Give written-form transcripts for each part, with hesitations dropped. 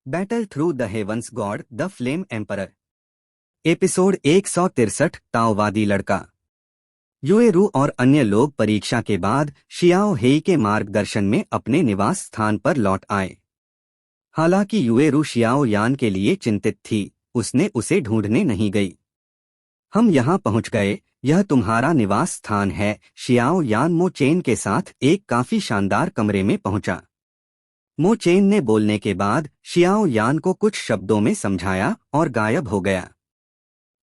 Battle through the heavens God the flame emperor. Episode 163। ताओवादी लड़का। युएरू और अन्य लोग परीक्षा के बाद शियाओ हेई के मार्गदर्शन में अपने निवास स्थान पर लौट आए। हालांकि युएरू शियाओ यान के लिए चिंतित थी, उसने उसे ढूंढने नहीं गई। हम यहाँ पहुँच गए, यह तुम्हारा निवास स्थान है। शियाओ यान मो चेन के साथ एक काफी शानदार कमरे में पहुंचा। मो चेन ने बोलने के बाद शियाओ यान को कुछ शब्दों में समझाया और गायब हो गया।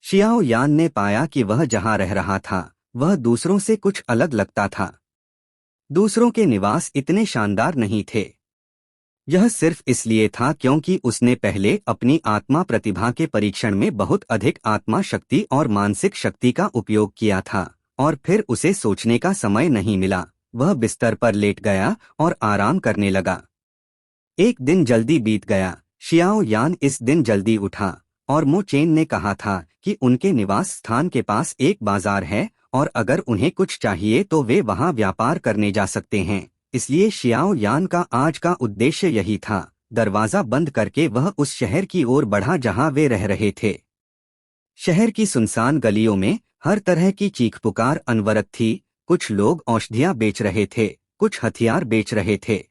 शियाओ यान ने पाया कि वह जहां रह रहा था वह दूसरों से कुछ अलग लगता था। दूसरों के निवास इतने शानदार नहीं थे। यह सिर्फ इसलिए था क्योंकि उसने पहले अपनी आत्मा प्रतिभा के परीक्षण में बहुत अधिक आत्मा शक्ति और मानसिक शक्ति का उपयोग किया था, और फिर उसे सोचने का समय नहीं मिला। वह बिस्तर पर लेट गया और आराम करने लगा। एक दिन जल्दी बीत गया। शियाओ यान इस दिन जल्दी उठा और मो चेन ने कहा था कि उनके निवास स्थान के पास एक बाजार है और अगर उन्हें कुछ चाहिए तो वे वहां व्यापार करने जा सकते हैं। इसलिए शियाओ यान का आज का उद्देश्य यही था। दरवाजा बंद करके वह उस शहर की ओर बढ़ा जहां वे रह रहे थे। शहर की सुनसान गलियों में हर तरह की चीख पुकार अनवरत थी। कुछ लोग औषधियां बेच रहे थे, कुछ हथियार बेच रहे थे।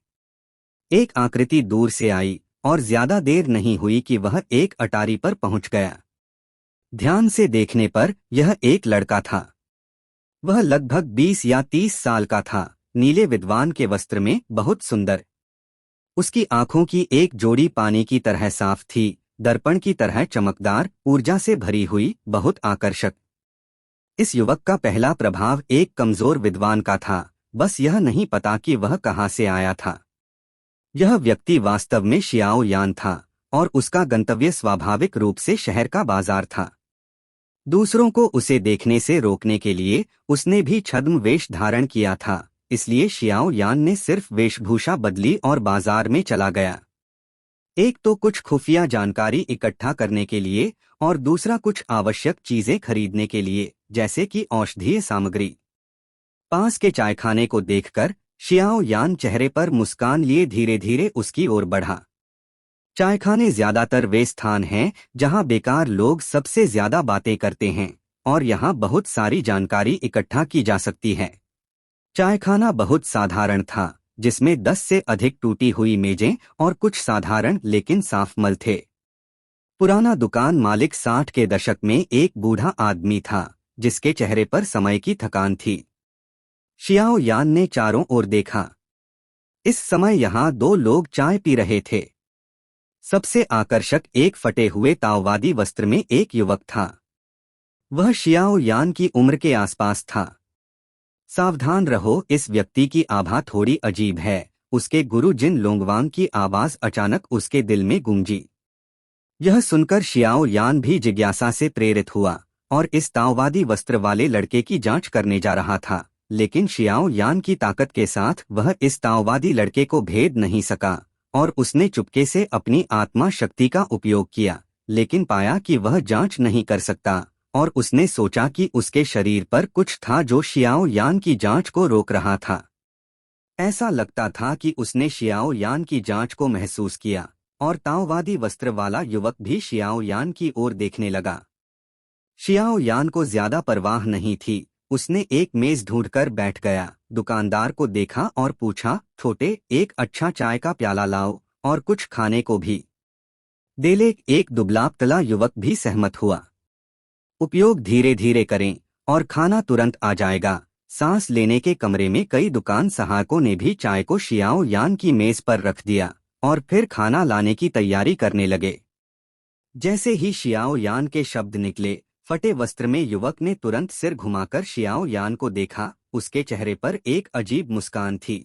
एक आकृति दूर से आई और ज्यादा देर नहीं हुई कि वह एक अटारी पर पहुंच गया। ध्यान से देखने पर यह एक लड़का था। वह लगभग 20 या 30 साल का था, नीले विद्वान के वस्त्र में, बहुत सुंदर। उसकी आंखों की एक जोड़ी पानी की तरह साफ थी, दर्पण की तरह चमकदार, ऊर्जा से भरी हुई, बहुत आकर्षक। इस युवक का पहला प्रभाव एक कमजोर विद्वान का था, बस यह नहीं पता कि वह कहां से आया था। यह व्यक्ति वास्तव में शियाओ यान था और उसका गंतव्य स्वाभाविक रूप से शहर का बाजार था। दूसरों को उसे देखने से रोकने के लिए उसने भी छद्म वेश धारण किया था, इसलिए शियाओ यान ने सिर्फ वेशभूषा बदली और बाजार में चला गया। एक तो कुछ खुफिया जानकारी इकट्ठा करने के लिए और दूसरा कुछ आवश्यक चीजें खरीदने के लिए, जैसे कि औषधीय सामग्री। पास के चायखाने को देखकर शियाओ यान चेहरे पर मुस्कान लिए धीरे धीरे उसकी ओर बढ़ा। चायखाने ज्यादातर वे स्थान हैं जहां बेकार लोग सबसे ज्यादा बातें करते हैं और यहां बहुत सारी जानकारी इकट्ठा की जा सकती है। चायखाना बहुत साधारण था, जिसमें 10 से अधिक टूटी हुई मेजें और कुछ साधारण लेकिन साफ मल थे। पुराना दुकान मालिक 60 के दशक में एक बूढ़ा आदमी था, जिसके चेहरे पर समय की थकान थी। शियाओ यान ने चारों ओर देखा। इस समय यहाँ 2 लोग चाय पी रहे थे। सबसे आकर्षक एक फटे हुए ताओवादी वस्त्र में एक युवक था। वह शियाओ यान की उम्र के आसपास था। सावधान रहो, इस व्यक्ति की आभा थोड़ी अजीब है। उसके गुरु जिन लोंगवांग की आवाज अचानक उसके दिल में गूंजी। यह सुनकर शियाओ यान भी जिज्ञासा से प्रेरित हुआ और इस ताओवादी वस्त्र वाले लड़के की जांच करने जा रहा था। लेकिन शियाओ यान की ताकत के साथ वह इस ताओवादी लड़के को भेद नहीं सका और उसने चुपके से अपनी आत्मा शक्ति का उपयोग किया, लेकिन पाया कि वह जांच नहीं कर सकता और उसने सोचा कि उसके शरीर पर कुछ था जो शियाओ यान की जांच को रोक रहा था। ऐसा लगता था कि उसने शियाओ यान की जांच को महसूस किया और ताओवादी वस्त्र वाला युवक भी शियाओ यान की ओर देखने लगा। शियाओ यान को ज्यादा परवाह नहीं थी। उसने एक मेज ढूंढकर बैठ गया, दुकानदार को देखा और पूछा, छोटे, एक अच्छा चाय का प्याला लाओ और कुछ खाने को भी दे ले। एक दुबला पतला युवक भी सहमत हुआ। उपयोग धीरे धीरे करें और खाना तुरंत आ जाएगा। सांस लेने के कमरे में कई दुकान सहायकों ने भी चाय को शियाओ यान की मेज पर रख दिया और फिर खाना लाने की तैयारी करने लगे। जैसे ही शियाओ यान के शब्द निकले, फटे वस्त्र में युवक ने तुरंत सिर घुमाकर शियाओ यान को देखा। उसके चेहरे पर एक अजीब मुस्कान थी।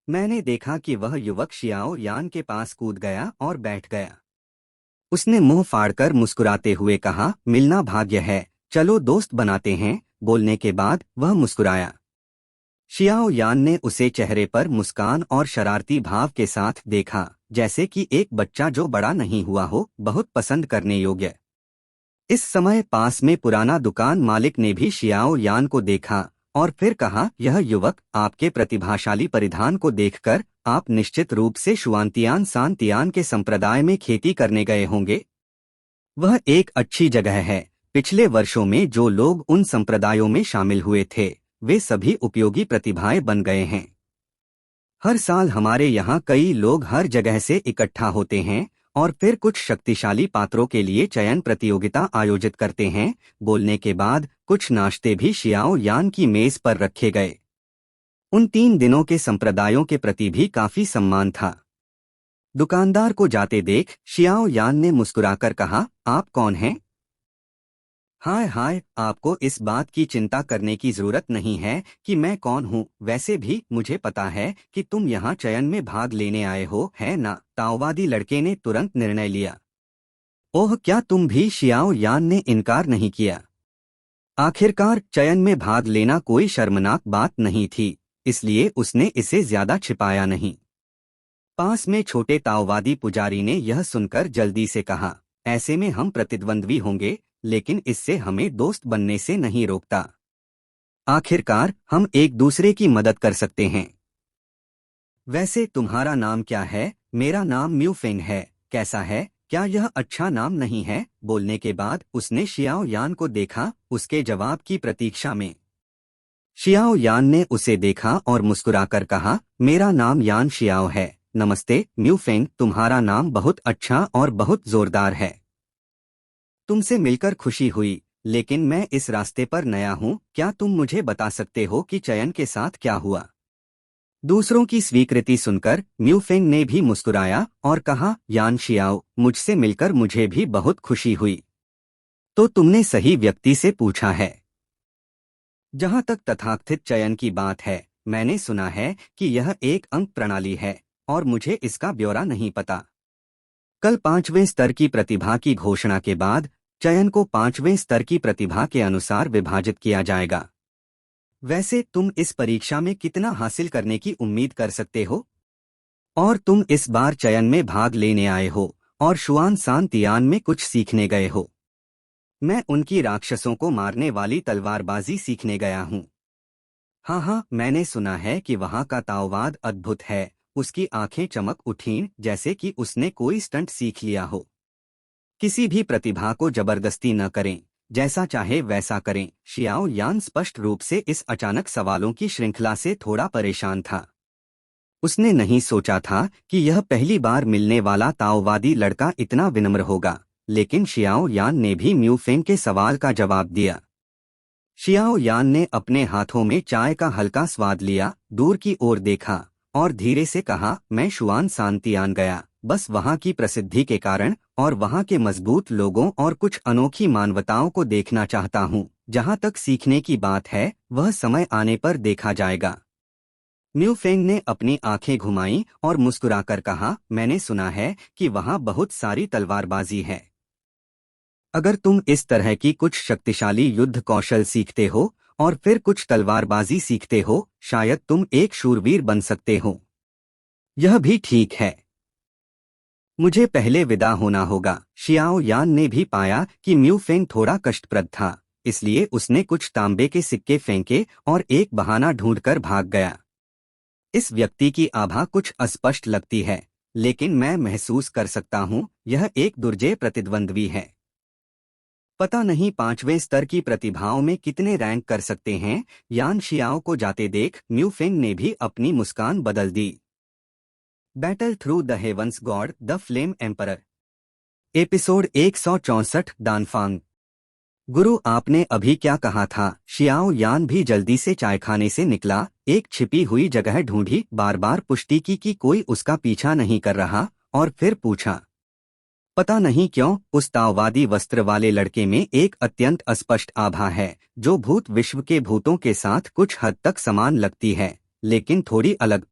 मैंने देखा कि वह युवक शियाओ यान के पास कूद गया और बैठ गया। उसने मुंह फाड़कर मुस्कुराते हुए कहा, मिलना भाग्य है, चलो दोस्त बनाते हैं। बोलने के बाद वह मुस्कुराया। शियाओ यान ने उसे चेहरे पर मुस्कान और शरारती भाव के साथ देखा, जैसे कि एक बच्चा जो बड़ा नहीं हुआ हो, बहुत पसंद करने योग्य। इस समय पास में पुराना दुकान मालिक ने भी शियाओ यान को देखा और फिर कहा, यह युवक आपके प्रतिभाशाली परिधान को देखकर आप निश्चित रूप से शुआनतियान सांतियान के संप्रदाय में खेती करने गए होंगे। वह एक अच्छी जगह है। पिछले वर्षों में जो लोग उन संप्रदायों में शामिल हुए थे वे सभी उपयोगी प्रतिभाएं बन गए हैं। हर साल हमारे यहाँ कई लोग हर जगह से इकट्ठा होते हैं और फिर कुछ शक्तिशाली पात्रों के लिए चयन प्रतियोगिता आयोजित करते हैं। बोलने के बाद कुछ नाश्ते भी शियाओ यान की मेज पर रखे गए। उन 3 दिनों के संप्रदायों के प्रति भी काफी सम्मान था। दुकानदार को जाते देख शियाओ यान ने मुस्कुराकर कहा, आप कौन हैं? हाय हाय, आपको इस बात की चिंता करने की जरूरत नहीं है कि मैं कौन हूँ। वैसे भी मुझे पता है कि तुम यहाँ चयन में भाग लेने आए हो, है ना? ताओवादी लड़के ने तुरंत निर्णय लिया। ओह, क्या तुम भी? शियाओ यान ने इनकार नहीं किया। आखिरकार चयन में भाग लेना कोई शर्मनाक बात नहीं थी, इसलिए उसने इसे ज्यादा छिपाया नहीं। पास में छोटे ताओवादी पुजारी ने यह सुनकर जल्दी से कहा, ऐसे में हम प्रतिद्वंद्वी होंगे, लेकिन इससे हमें दोस्त बनने से नहीं रोकता। आखिरकार हम एक दूसरे की मदद कर सकते हैं। वैसे तुम्हारा नाम क्या है? मेरा नाम म्यूफेंग है। कैसा है? क्या यह अच्छा नाम नहीं है? बोलने के बाद उसने शियाओ यान को देखा, उसके जवाब की प्रतीक्षा में। शियाओ यान ने उसे देखा और मुस्कुराकर कहा, मेरा नाम यान शियाओ है। नमस्ते म्यूफेंग, तुम्हारा नाम बहुत अच्छा और बहुत जोरदार है। तुमसे मिलकर खुशी हुई, लेकिन मैं इस रास्ते पर नया हूँ। क्या तुम मुझे बता सकते हो कि चयन के साथ क्या हुआ? दूसरों की स्वीकृति सुनकर म्यूफेंग ने भी मुस्कुराया और कहा, यान शियाओ, मुझसे मिलकर मुझे भी बहुत खुशी हुई। तो तुमने सही व्यक्ति से पूछा है। जहाँ तक तथाकथित चयन की बात है, मैंने सुना है कि यह एक अंक प्रणाली है और मुझे इसका ब्यौरा नहीं पता। कल 5वें स्तर की प्रतिभा की घोषणा के बाद चयन को 5वें स्तर की प्रतिभा के अनुसार विभाजित किया जाएगा। वैसे तुम इस परीक्षा में कितना हासिल करने की उम्मीद कर सकते हो? और तुम इस बार चयन में भाग लेने आए हो और शुआन सांतियान में कुछ सीखने गए हो। मैं उनकी राक्षसों को मारने वाली तलवारबाजी सीखने गया हूँ। हाँ, मैंने सुना है कि वहाँ का ताओवाद अद्भुत है। उसकी आंखें चमक उठीं जैसे कि उसने कोई स्टंट सीख लिया हो। किसी भी प्रतिभा को जबरदस्ती न करें, जैसा चाहे वैसा करें। शियाओ यान स्पष्ट रूप से इस अचानक सवालों की श्रृंखला से थोड़ा परेशान था। उसने नहीं सोचा था कि यह पहली बार मिलने वाला ताओवादी लड़का इतना विनम्र होगा, लेकिन शियाओ यान ने भी म्यूफेंग के सवाल का जवाब दिया। शियाओ यान ने अपने हाथों में चाय का हल्का स्वाद लिया, दूर की ओर देखा और धीरे से कहा, मैं शुआन सांतियान गया, बस वहाँ की प्रसिद्धि के कारण और वहाँ के मजबूत लोगों और कुछ अनोखी मानवताओं को देखना चाहता हूँ। जहाँ तक सीखने की बात है, वह समय आने पर देखा जाएगा। म्यूफेंग ने अपनी आंखें घुमाईं और मुस्कुराकर कहा, मैंने सुना है कि वहाँ बहुत सारी तलवारबाजी है। अगर तुम इस तरह की कुछ शक्तिशाली युद्ध कौशल सीखते हो और फिर कुछ तलवारबाजी सीखते हो, शायद तुम एक शूरवीर बन सकते हो। यह भी ठीक है। मुझे पहले विदा होना होगा। शियाओ यान ने भी पाया कि म्यूफेंग थोड़ा कष्टप्रद था, इसलिए उसने कुछ तांबे के सिक्के फेंके और एक बहाना ढूंढकर भाग गया। इस व्यक्ति की आभा कुछ अस्पष्ट लगती है, लेकिन मैं महसूस कर सकता हूँ यह एक दुर्जय प्रतिद्वंद्वी है। पता नहीं 5वें स्तर की प्रतिभाओं में कितने रैंक कर सकते हैं। यान शियाओ को जाते देख म्यूफेंग ने भी अपनी मुस्कान बदल दी। Battle through the heavens God the flame emperor. Episode 164 Danfang. गुरु, आपने अभी क्या कहा था? शियाओ यान भी जल्दी से चायखाने से निकला, एक छिपी हुई जगह ढूंढी, बार बार पुष्टि की कि कोई उसका पीछा नहीं कर रहा और फिर पूछा, पता नहीं क्यों उस ताओवादी वस्त्र वाले लड़के में एक अत्यंत अस्पष्ट आभा है, जो भूत विश्व के भूतों के साथ कुछ हद तक समान लगती है, लेकिन थोड़ी अलग।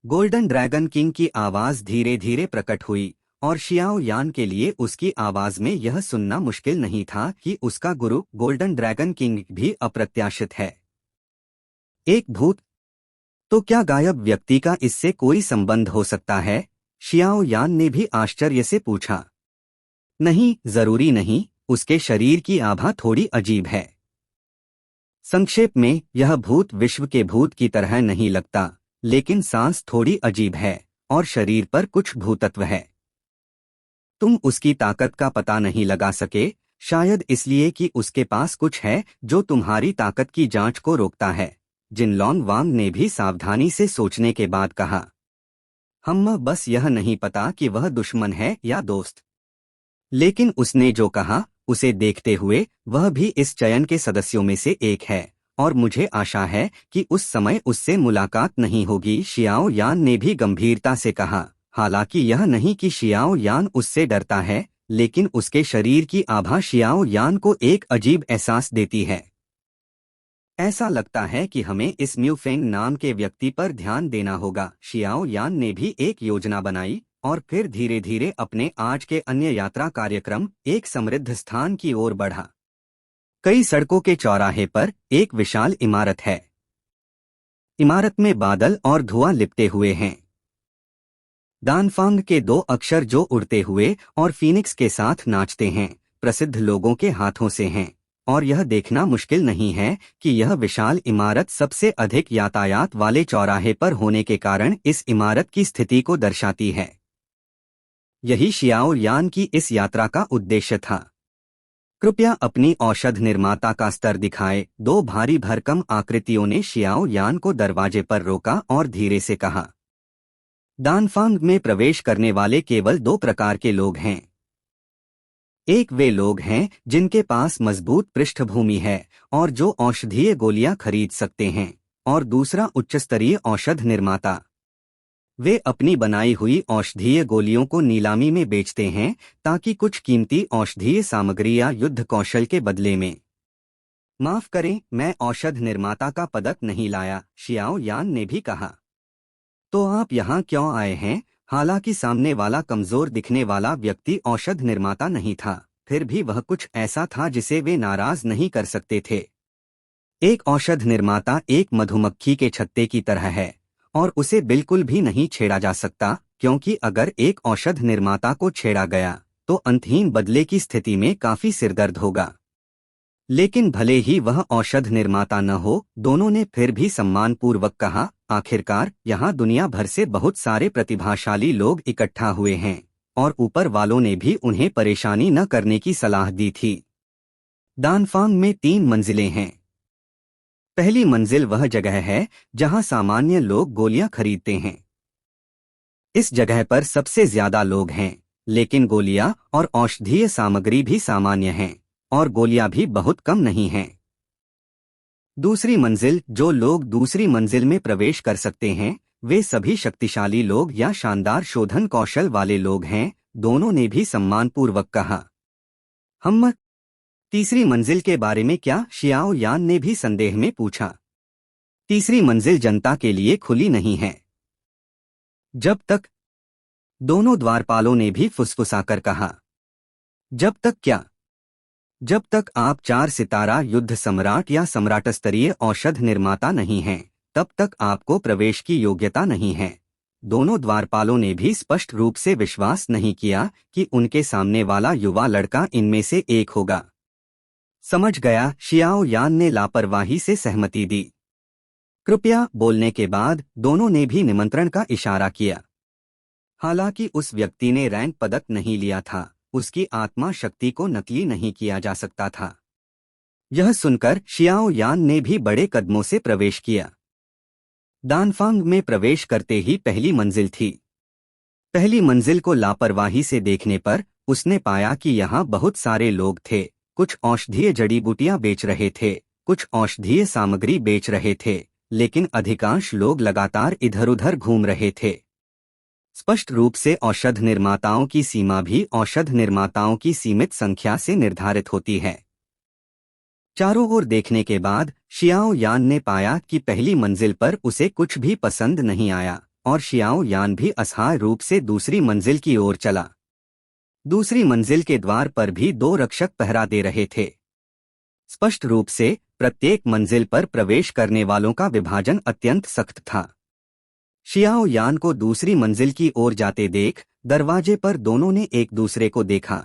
गोल्डन ड्रैगन किंग की आवाज धीरे धीरे प्रकट हुई और शियाओ यान के लिए उसकी आवाज में यह सुनना मुश्किल नहीं था कि उसका गुरु गोल्डन ड्रैगन किंग भी अप्रत्याशित है। एक भूत? तो क्या गायब व्यक्ति का इससे कोई संबंध हो सकता है? शियाओ यान ने भी आश्चर्य से पूछा। नहीं, जरूरी नहीं, उसके शरीर की आभा थोड़ी अजीब है। संक्षेप में, यह भूत विश्व के भूत की तरह नहीं लगता, लेकिन सांस थोड़ी अजीब है और शरीर पर कुछ भूतत्व है। तुम उसकी ताकत का पता नहीं लगा सके, शायद इसलिए कि उसके पास कुछ है जो तुम्हारी ताकत की जांच को रोकता है। जिनलॉन्ग वांग ने भी सावधानी से सोचने के बाद कहा, हम बस यह नहीं पता कि वह दुश्मन है या दोस्त। लेकिन उसने जो कहा उसे देखते हुए वह भी इस चयन के सदस्यों में से एक है, और मुझे आशा है कि उस समय उससे मुलाकात नहीं होगी। शियाओ यान ने भी गंभीरता से कहा, हालांकि यह नहीं कि शियाओ यान उससे डरता है, लेकिन उसके शरीर की आभा शियाओ यान को एक अजीब एहसास देती है। ऐसा लगता है कि हमें इस म्यूफेंग नाम के व्यक्ति पर ध्यान देना होगा। शियाओ यान ने भी एक योजना बनाई और फिर धीरे धीरे अपने आज के अन्य यात्रा कार्यक्रम एक समृद्ध स्थान की ओर बढ़ा। कई सड़कों के चौराहे पर एक विशाल इमारत है। इमारत में बादल और धुआं लिपटे हुए हैं। दानफांग के 2 अक्षर जो उड़ते हुए और फीनिक्स के साथ नाचते हैं, प्रसिद्ध लोगों के हाथों से हैं, और यह देखना मुश्किल नहीं है कि यह विशाल इमारत सबसे अधिक यातायात वाले चौराहे पर होने के कारण इस इमारत की स्थिति को दर्शाती है। यही शियाओ यान की इस यात्रा का उद्देश्य था। कृपया अपनी औषध निर्माता का स्तर दिखाए। 2 भारी भरकम आकृतियों ने शियाओ यान को दरवाजे पर रोका और धीरे से कहा, दानफांग में प्रवेश करने वाले केवल 2 प्रकार के लोग हैं। एक वे लोग हैं जिनके पास मजबूत पृष्ठभूमि है और जो औषधीय गोलियां खरीद सकते हैं, और दूसरा उच्च स्तरीय औषध निर्माता। वे अपनी बनाई हुई औषधीय गोलियों को नीलामी में बेचते हैं ताकि कुछ कीमती औषधीय सामग्री या युद्ध कौशल के बदले में। माफ करें, मैं औषध निर्माता का पदक नहीं लाया, शियाओ यान ने भी कहा। तो आप यहाँ क्यों आए हैं? हालांकि सामने वाला कमजोर दिखने वाला व्यक्ति औषध निर्माता नहीं था, फिर भी वह कुछ ऐसा था जिसे वे नाराज नहीं कर सकते थे। एक औषध निर्माता एक मधुमक्खी के छत्ते की तरह है और उसे बिल्कुल भी नहीं छेड़ा जा सकता, क्योंकि अगर एक औषध निर्माता को छेड़ा गया तो अंतहीन बदले की स्थिति में काफी सिरदर्द होगा। लेकिन भले ही वह औषध निर्माता न हो, दोनों ने फिर भी सम्मानपूर्वक कहा, आखिरकार यहाँ दुनिया भर से बहुत सारे प्रतिभाशाली लोग इकट्ठा हुए हैं और ऊपर वालों ने भी उन्हें परेशानी न करने की सलाह दी थी। दानफांग में 3 मंजिलें हैं। पहली मंजिल वह जगह है जहां सामान्य लोग गोलियां खरीदते हैं। इस जगह पर सबसे ज्यादा लोग हैं, लेकिन गोलियां और औषधीय सामग्री भी सामान्य हैं और गोलियां भी बहुत कम नहीं हैं। दूसरी मंजिल, जो लोग दूसरी मंजिल में प्रवेश कर सकते हैं, वे सभी शक्तिशाली लोग या शानदार शोधन कौशल वाले लोग हैं। दोनों ने भी सम्मानपूर्वक कहा। हम तीसरी मंजिल के बारे में क्या? शियाओ यान ने भी संदेह में पूछा। तीसरी मंजिल जनता के लिए खुली नहीं है। जब तक, दोनों द्वारपालों ने भी फुसफुसाकर कहा। जब तक क्या? जब तक आप 4 सितारा युद्ध सम्राट या सम्राट स्तरीय औषध निर्माता नहीं हैं, तब तक आपको प्रवेश की योग्यता नहीं है। दोनों द्वारपालों ने भी स्पष्ट रूप से विश्वास नहीं किया कि उनके सामने वाला युवा लड़का इनमें से एक होगा। समझ गया, शियाओ यान ने लापरवाही से सहमति दी। कृपया बोलने के बाद दोनों ने भी निमंत्रण का इशारा किया। हालांकि उस व्यक्ति ने रैंक पदक नहीं लिया था, उसकी आत्मा शक्ति को नकली नहीं किया जा सकता था। यह सुनकर शियाओ यान ने भी बड़े कदमों से प्रवेश किया। दानफांग में प्रवेश करते ही पहली मंजिल थी। पहली मंजिल को लापरवाही से देखने पर उसने पाया कि यहाँ बहुत सारे लोग थे। कुछ औषधीय जड़ी बूटियां बेच रहे थे, कुछ औषधीय सामग्री बेच रहे थे, लेकिन अधिकांश लोग लगातार इधर-उधर घूम रहे थे। स्पष्ट रूप से औषध निर्माताओं की सीमा भी औषध निर्माताओं की सीमित संख्या से निर्धारित होती है। चारों ओर देखने के बाद शियाओ यान ने पाया कि पहली मंजिल पर उसे कुछ भी पसंद नहीं आया और शियाओ यान भी असहाय रूप से दूसरी मंजिल की ओर चला। दूसरी मंजिल के द्वार पर भी 2 रक्षक पहरा दे रहे थे। स्पष्ट रूप से प्रत्येक मंजिल पर प्रवेश करने वालों का विभाजन अत्यंत सख्त था। शियाओ यान को दूसरी मंजिल की ओर जाते देख दरवाजे पर दोनों ने एक दूसरे को देखा।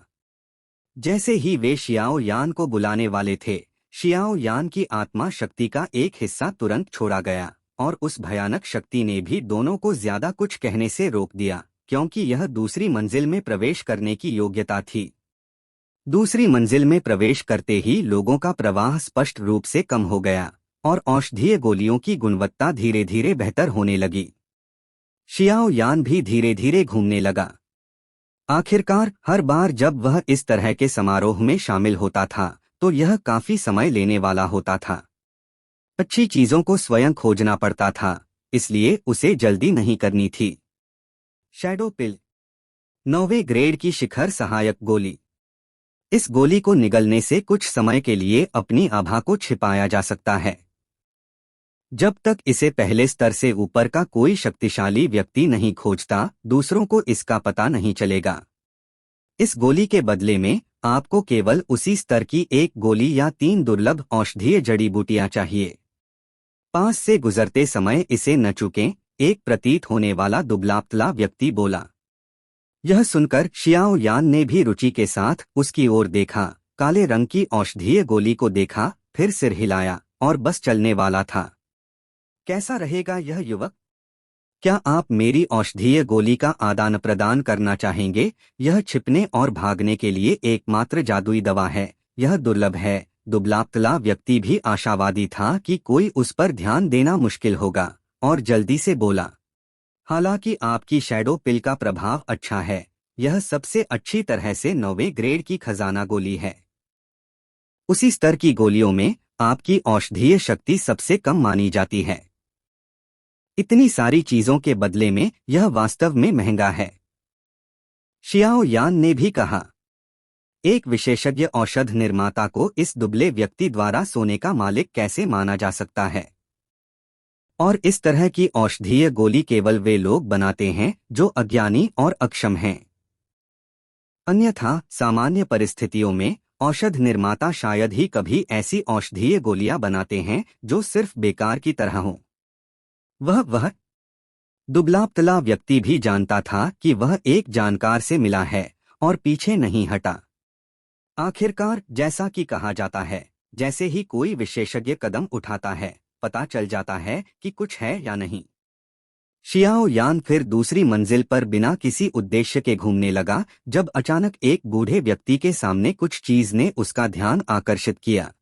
जैसे ही वे शियाओ यान को बुलाने वाले थे, शियाओ यान की आत्मा शक्ति का एक हिस्सा तुरंत छोड़ा गया और उस भयानक शक्ति ने भी दोनों को ज्यादा कुछ कहने से रोक दिया, क्योंकि यह दूसरी मंजिल में प्रवेश करने की योग्यता थी। दूसरी मंजिल में प्रवेश करते ही लोगों का प्रवाह स्पष्ट रूप से कम हो गया और औषधीय गोलियों की गुणवत्ता धीरे धीरे बेहतर होने लगी। शियाओ यान भी धीरे धीरे घूमने लगा। आखिरकार हर बार जब वह इस तरह के समारोह में शामिल होता था तो यह काफी समय लेने वाला होता था। अच्छी चीजों को स्वयं खोजना पड़ता था, इसलिए उसे जल्दी नहीं करनी थी। शैडो पिल, 9वें ग्रेड की शिखर सहायक गोली। इस गोली को निगलने से कुछ समय के लिए अपनी आभा को छिपाया जा सकता है। जब तक इसे पहले स्तर से ऊपर का कोई शक्तिशाली व्यक्ति नहीं खोजता, दूसरों को इसका पता नहीं चलेगा। इस गोली के बदले में आपको केवल उसी स्तर की एक गोली या 3 दुर्लभ औषधीय जड़ी बूटियां चाहिए। पास से गुजरते समय इसे न चूकें, एक प्रतीत होने वाला दुबला-पतला व्यक्ति बोला। यह सुनकर शियाओ यान ने भी रुचि के साथ उसकी ओर देखा, काले रंग की औषधीय गोली को देखा, फिर सिर हिलाया और बस चलने वाला था। कैसा रहेगा यह युवक? क्या आप मेरी औषधीय गोली का आदान प्रदान करना चाहेंगे? यह छिपने और भागने के लिए एकमात्र जादुई दवा है। यह दुर्लभ है। दुबला-पतला व्यक्ति भी आशावादी था कि कोई उस पर ध्यान देना मुश्किल होगा और जल्दी से बोला, हालांकि आपकी शैडो पिल का प्रभाव अच्छा है। यह सबसे अच्छी तरह से 9वें ग्रेड की खजाना गोली है। उसी स्तर की गोलियों में आपकी औषधीय शक्ति सबसे कम मानी जाती है। इतनी सारी चीजों के बदले में यह वास्तव में महंगा है। शियाओ यान ने भी कहा। एक विशेषज्ञ औषध निर्माता को इस दुबले व्यक्ति द्वारा सोने का मालिक कैसे माना जा सकता है? और इस तरह की औषधीय गोली केवल वे लोग बनाते हैं जो अज्ञानी और अक्षम हैं। अन्यथा सामान्य परिस्थितियों में औषध निर्माता शायद ही कभी ऐसी औषधीय गोलियां बनाते हैं जो सिर्फ बेकार की तरह हों। वह दुबला-पतला व्यक्ति भी जानता था कि वह एक जानकार से मिला है और पीछे नहीं हटा। आखिरकार जैसा कि कहा जाता है, जैसे ही कोई विशेषज्ञ कदम उठाता है, पता चल जाता है कि कुछ है या नहीं। शियाओ यान फिर दूसरी मंजिल पर बिना किसी उद्देश्य के घूमने लगा जब अचानक एक बूढ़े व्यक्ति के सामने कुछ चीज ने उसका ध्यान आकर्षित किया।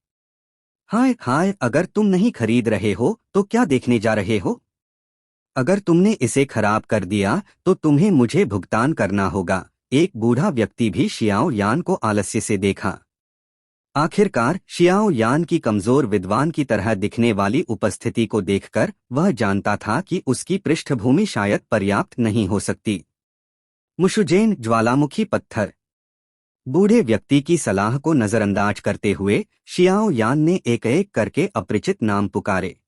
हाय हाय, अगर तुम नहीं खरीद रहे हो तो क्या देखने जा रहे हो? अगर तुमने इसे खराब कर दिया तो तुम्हें मुझे भुगतान करना होगा। एक बूढ़ा व्यक्ति भी शियाओ यान को आलस्य से देखा। आखिरकार शियाओ यान की कमजोर विद्वान की तरह दिखने वाली उपस्थिति को देखकर वह जानता था कि उसकी पृष्ठभूमि शायद पर्याप्त नहीं हो सकती। मुशुजेन ज्वालामुखी पत्थर। बूढ़े व्यक्ति की सलाह को नजरअंदाज करते हुए शियाओ यान ने एक-एक करके अपरिचित नाम पुकारे।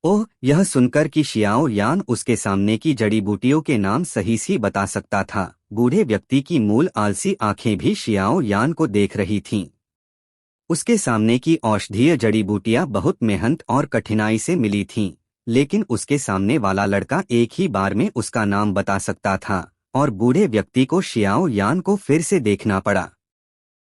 ओह, यह सुनकर कि शियाओ यान उसके सामने की जड़ी बूटियों के नाम सही सी बता सकता था, बूढ़े व्यक्ति की मूल आलसी आंखें भी शियाओ यान को देख रही थीं। उसके सामने की औषधीय जड़ी बूटियां बहुत मेहनत और कठिनाई से मिली थीं, लेकिन उसके सामने वाला लड़का एक ही बार में उसका नाम बता सकता था और बूढ़े व्यक्ति को शियाओ यान को फिर से देखना पड़ा।